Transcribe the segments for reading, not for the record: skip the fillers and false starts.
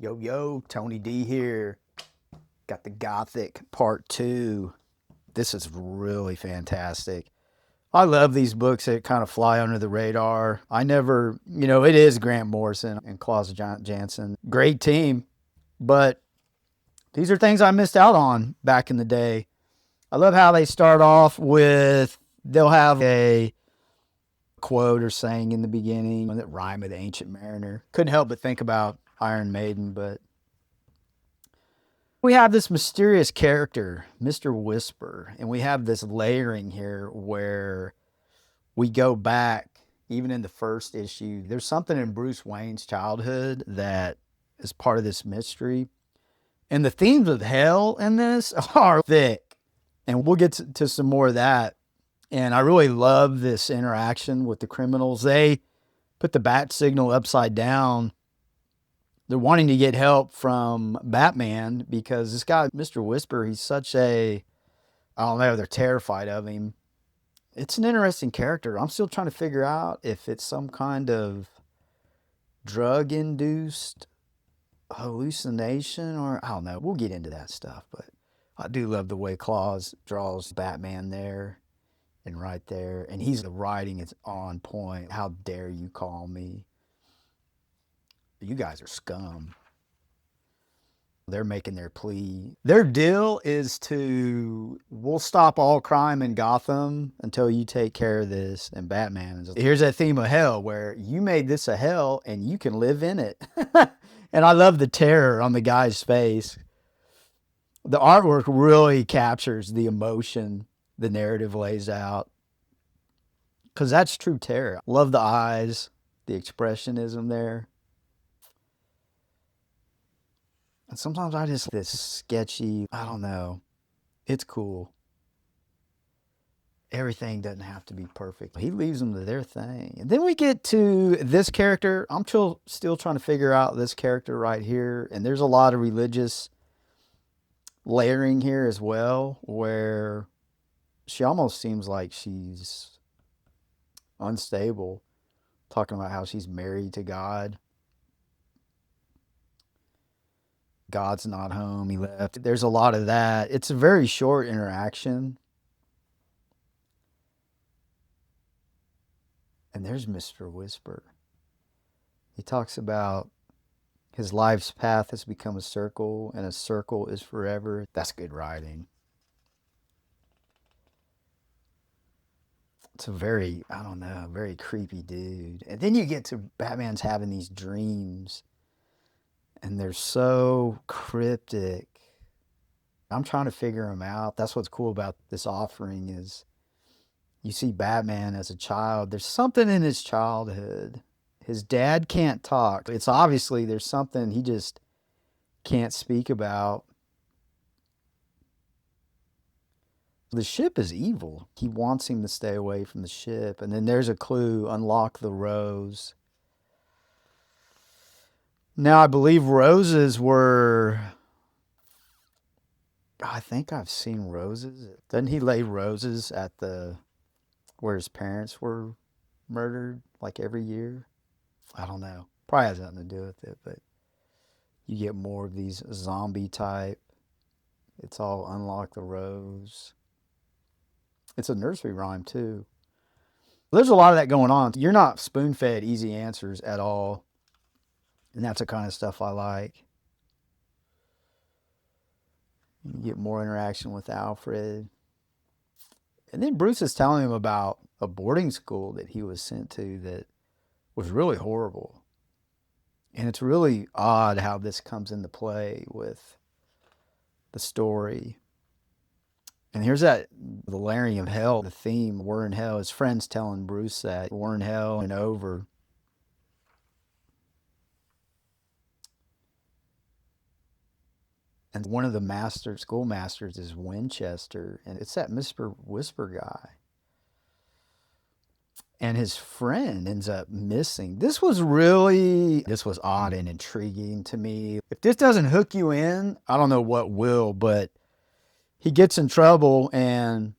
Yo, yo, Tony D here. Got the Gothic Part 2. This is really fantastic. I love these books that kind of fly under the radar. I never, it is Grant Morrison and Klaus Janson. Great team, but these are things I missed out on back in the day. I love how they start off with, they'll have a quote or saying in the beginning that rhyme with Ancient Mariner. Couldn't help but think about Iron Maiden, but we have this mysterious character, Mr. Whisper, and we have this layering here where we go back, even in the first issue. There's something in Bruce Wayne's childhood that is part of this mystery. And the themes of hell in this are thick. And we'll get to some more of that. And I really love this interaction with the criminals. They put the bat signal upside down. They're wanting to get help from Batman because this guy, Mr. Whisper, he's such a, I don't know, they're terrified of him. It's an interesting character. I'm still trying to figure out if it's some kind of drug-induced hallucination or, I don't know. We'll get into that stuff, but I do love the way Klaus draws Batman there and right there. And the writing is on point. How dare you call me? You guys are scum. They're making their plea. Their deal is we'll stop all crime in Gotham until you take care of this. And Batman is, here's that theme of hell where you made this a hell and you can live in it. And I love the terror on the guy's face. The artwork really captures the emotion the narrative lays out. Because that's true terror. Love the eyes, the expressionism there. And sometimes I just, this sketchy, I don't know. It's cool. Everything doesn't have to be perfect. He leaves them to their thing. And then we get to this character. I'm still trying to figure out this character right here. And there's a lot of religious layering here as well, where she almost seems like she's unstable, talking about how she's married to God. God's not home, he left. There's a lot of that. It's a very short interaction. And there's Mr. Whisper. He talks about his life's path has become a circle, and a circle is forever. That's good writing. It's a very, I don't know, very creepy dude. And then you get to Batman's having these dreams, and they're so cryptic. I'm trying to figure them out. That's what's cool about this offering is you see Batman as a child. There's something in his childhood. His dad can't talk. It's obviously there's something he just can't speak about. The ship is evil. He wants him to stay away from the ship. And then there's a clue, unlock the rose. Now, I believe roses were, I think I've seen roses. Doesn't he lay roses at where his parents were murdered, like every year? I don't know. Probably has nothing to do with it, but you get more of these zombie type. It's all unlock the rose. It's a nursery rhyme too. There's a lot of that going on. You're not spoon-fed easy answers at all. And that's the kind of stuff I like. You get more interaction with Alfred. And then Bruce is telling him about a boarding school that he was sent to that was really horrible. And it's really odd how this comes into play with the story. And here's the layering of hell, the theme, we're in hell. His friend's telling Bruce that we're in hell and over. And one of the schoolmasters is Winchester, and it's that Mr. Whisper guy. And his friend ends up missing. This was odd and intriguing to me. If this doesn't hook you in, I don't know what will, but he gets in trouble and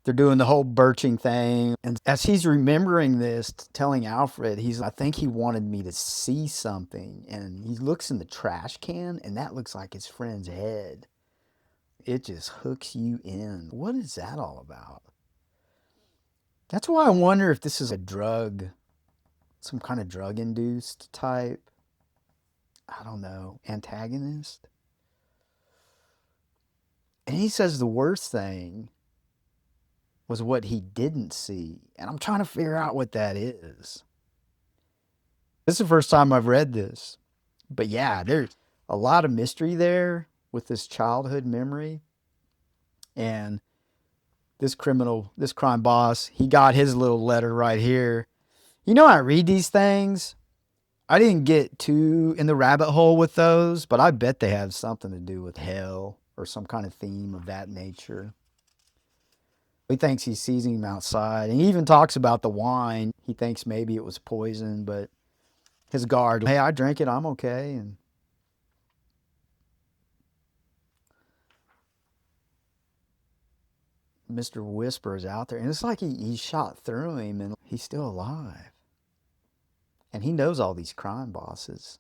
They're doing the whole birching thing. And as he's remembering this, telling Alfred, I think he wanted me to see something. And he looks in the trash can, and that looks like his friend's head. It just hooks you in. What is that all about? That's why I wonder if this is a drug, some kind of drug induced type, I don't know, antagonist. And he says the worst thing was what he didn't see. And I'm trying to figure out what that is. This is the first time I've read this. But yeah, there's a lot of mystery there with this childhood memory. And this crime boss, he got his little letter right here. You know, I read these things. I didn't get too in the rabbit hole with those, but I bet they have something to do with hell or some kind of theme of that nature. He thinks he sees him outside, and he even talks about the wine. He thinks maybe it was poison, but his guard, hey, I drank it, I'm okay. And Mr. Whisper is out there, and it's like he shot through him, and he's still alive. And he knows all these crime bosses.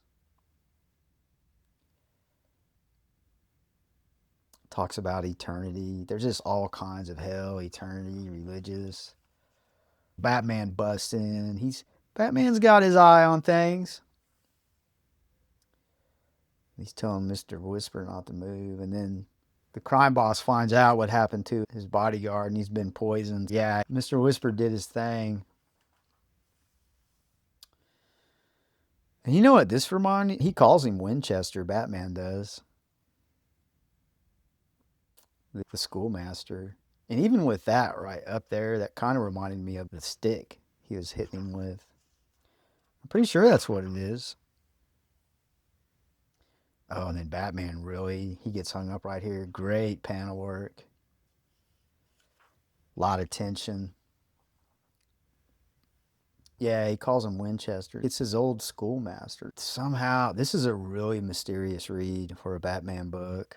Talks about eternity. There's just all kinds of hell, eternity, religious. Batman busts in. Batman's got his eye on things. He's telling Mr. Whisper not to move, and then the crime boss finds out what happened to his bodyguard, and he's been poisoned. Yeah, Mr. Whisper did his thing. And you know what this reminds me? He calls him Winchester, Batman does. The schoolmaster. And even with that right up there, that kind of reminded me of the stick he was hitting him with. I'm pretty sure that's what it is. Oh, and then Batman he gets hung up right here. Great panel work. A lot of tension. Yeah, he calls him Winchester. It's his old schoolmaster. Somehow, this is a really mysterious read for a Batman book.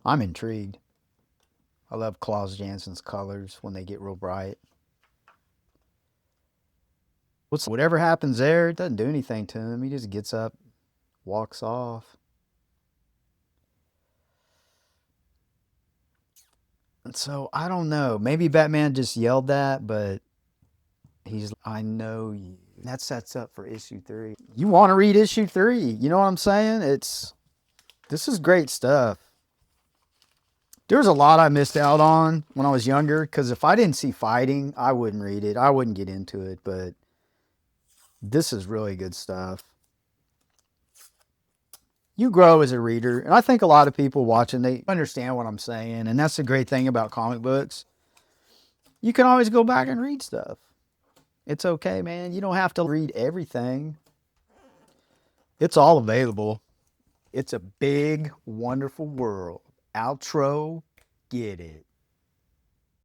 I'm intrigued. I love Klaus Janson's colors when they get real bright. Whatever happens there, it doesn't do anything to him. He just gets up, walks off. And so, I don't know. Maybe Batman just yelled that, but I know you. That sets up for issue 3. You want to read issue 3. You know what I'm saying? This is great stuff. There's a lot I missed out on when I was younger, because if I didn't see fighting, I wouldn't read it. I wouldn't get into it, but this is really good stuff. You grow as a reader, and I think a lot of people watching, they understand what I'm saying, and that's the great thing about comic books. You can always go back and read stuff. It's okay, man. You don't have to read everything. It's all available. It's a big, wonderful world. Outro, get it.